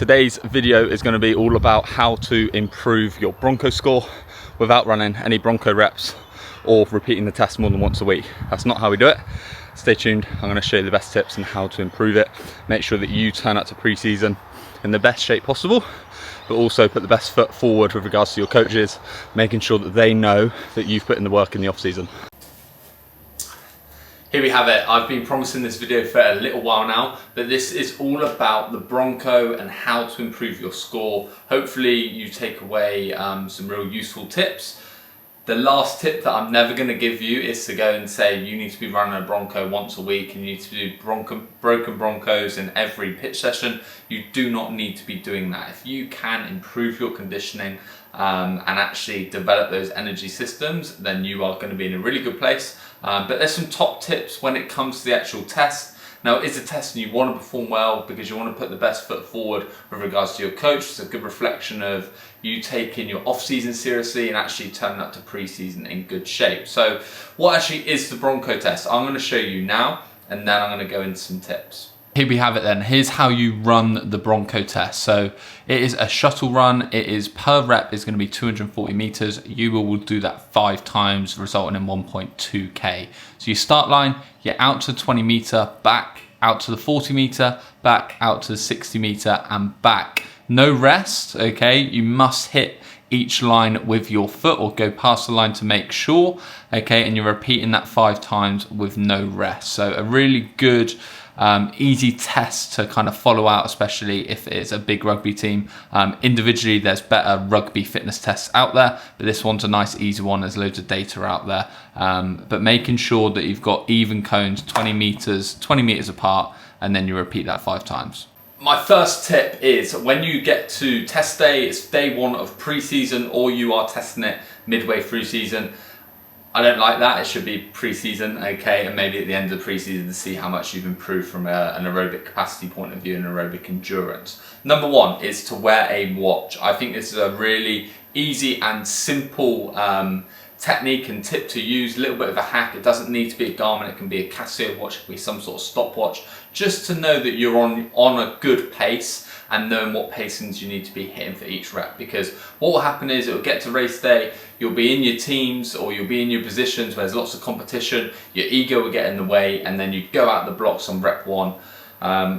Today's video is going to be all about how to improve your Bronco score without running any Bronco reps or repeating the test more than once a week. That's not how we do it. Stay tuned, I'm going to show you the best tips on how to improve it. Make sure that you turn up to pre-season in the best shape possible, but also put the best foot forward with regards to your coaches, making sure that they know that you've put in the work in the off-season. Here we have it. I've been promising this video for a little while now, but this is all about the Bronco and how to improve your score. Hopefully you take away some real useful tips. The last tip that I'm never going to give you is to go and say you need to be running a Bronco once a week and you need to do broken Broncos in every pitch session. You do not need to be doing that. If you can improve your conditioning and actually develop those energy systems, then you are going to be in a really good place. But there's some top tips when it comes to the actual test. Now, it's a test and you want to perform well because you want to put the best foot forward with regards to your coach. It's a good reflection of you taking your off-season seriously and actually turning up to pre-season in good shape. So what actually is the Bronco test? I'm going to show you now and then I'm going to go into some tips. Here we have it then. Here's how you run the Bronco test. So it is a shuttle run. It is per rep is going to be 240 meters. You will do that 5 times, resulting in 1.2K. So you start line, you're out to 20 meter, back out to the 40 meter, back out to the 60 meter and back. No rest, okay? You must hit each line with your foot or go past the line to make sure, okay? And you're repeating that 5 times with no rest. So a really good easy test to kind of follow out, especially if it's a big rugby team. Individually, there's better rugby fitness tests out there, but this one's a nice easy one. There's loads of data out there, but making sure that you've got even cones, 20 meters apart, and then you repeat that 5 times. My first tip is when you get to test day, it's day 1 of pre-season or you are testing it midway through season. I don't like that. It should be pre-season, okay, and maybe at the end of the pre-season to see how much you've improved from an aerobic capacity point of view and aerobic endurance. Number 1 is to wear a watch. I think this is a really easy and simple technique and tip to use, a little bit of a hack. It doesn't need to be a Garmin, it can be a Casio watch, it can be some sort of stopwatch, just to know that you're on a good pace and knowing what pacings you need to be hitting for each rep. Because what will happen is it will get to race day, you'll be in your teams or you'll be in your positions where there's lots of competition, your ego will get in the way, and then you go out the blocks on rep 1,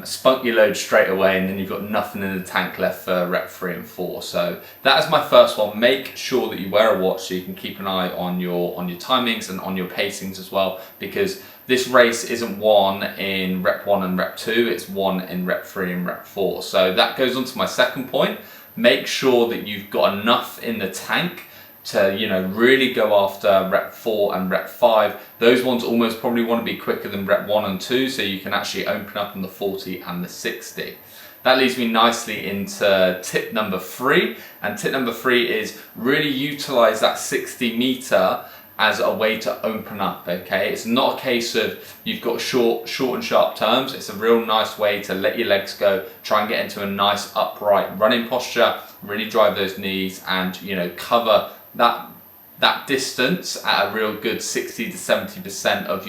spunk your load straight away, and then you've got nothing in the tank left for rep 3 and 4. So that is my first one. Make sure that you wear a watch so you can keep an eye on your timings and on your pacings as well, because this race isn't won in rep 1 and rep 2, it's won in rep 3 and rep 4. So that goes on to my second point. Make sure that you've got enough in the tank to, you know, really go after rep 4 and rep 5. Those ones almost probably want to be quicker than rep 1 and 2, so you can actually open up on the 40 and the 60. That leads me nicely into tip number 3, and tip number 3 is really utilize that 60 meter as a way to open up, okay? It's not a case of you've got short and sharp turns. It's a real nice way to let your legs go, try and get into a nice upright running posture, really drive those knees and, you know, cover that distance at a real good 60 to 70% of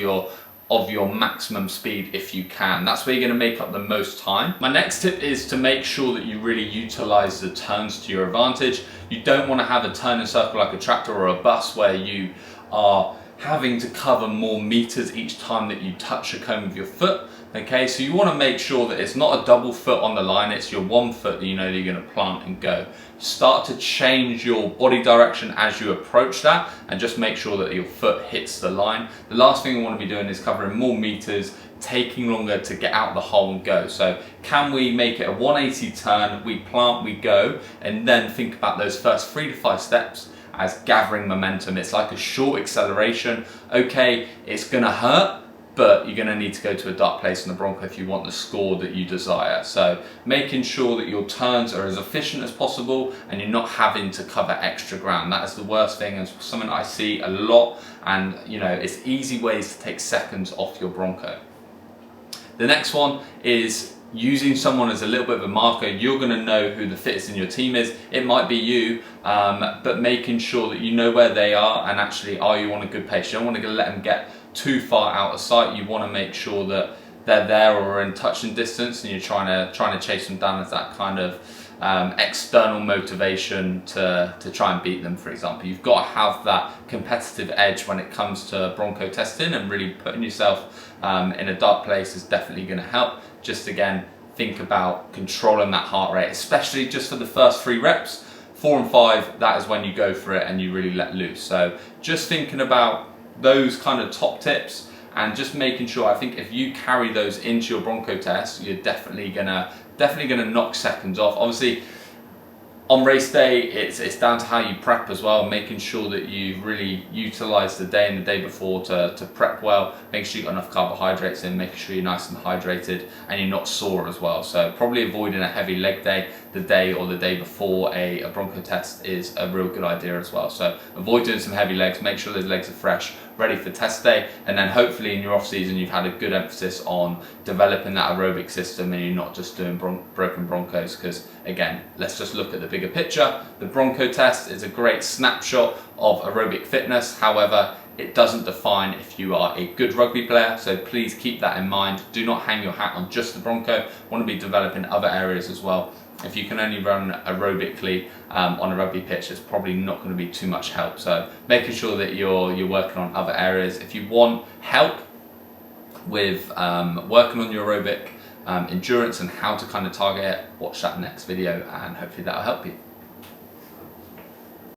your maximum speed if you can. That's where you're going to make up the most time. My next tip is to make sure that you really utilize the turns to your advantage. You don't want to have a turning circle like a tractor or a bus where you are having to cover more meters each time that you touch a cone with your foot. Okay, so you want to make sure that it's not a double foot on the line, it's your 1 foot that you know that you're going to plant and go. Start to change your body direction as you approach that and just make sure that your foot hits the line. The last thing you want to be doing is covering more meters, taking longer to get out the hole and go. So can we make it a 180 turn, we plant, we go, and then think about those first 3 to 5 steps as gathering momentum. It's like a short acceleration. Okay, it's gonna hurt, but you're gonna need to go to a dark place in the Bronco if you want the score that you desire. So making sure that your turns are as efficient as possible and you're not having to cover extra ground. That is the worst thing, and something I see a lot, and you know, it's easy ways to take seconds off your Bronco. The next one is using someone as a little bit of a marker. You're going to know who the fittest in your team is. It might be you, but making sure that you know where they are and actually are you on a good pace. You don't want to let them get too far out of sight. You want to make sure that they're there or in touching distance, and you're trying to chase them down as that kind of external motivation to try and beat them, for example. You've got to have that competitive edge when it comes to Bronco testing, and really putting yourself in a dark place is definitely going to help. Just again, think about controlling that heart rate, especially just for the first 3 reps. 4 and 5, that is when you go for it and you really let loose. So just thinking about those kind of top tips, and just making sure, I think if you carry those into your Bronco test, you're definitely gonna knock seconds off. Obviously, on race day, it's down to how you prep as well, making sure that you really utilize the day and the day before to prep well, make sure you've got enough carbohydrates in, making sure you're nice and hydrated and you're not sore as well. So probably avoiding a heavy leg day the day or the day before a Bronco test is a real good idea as well. So avoid doing some heavy legs, make sure those legs are fresh, ready for test day, and then hopefully in your off season you've had a good emphasis on developing that aerobic system and you're not just doing broken Broncos, because again, let's just look at the bigger picture. The Bronco test is a great snapshot of aerobic fitness. However, it doesn't define if you are a good rugby player, so please keep that in mind. Do not hang your hat on just the Bronco. Want to be developing other areas as well. If you can only run aerobically on a rugby pitch, it's probably not going to be too much help. So making sure that you're working on other areas. If you want help with working on your aerobic endurance and how to kind of target it, watch that next video and hopefully that'll help you.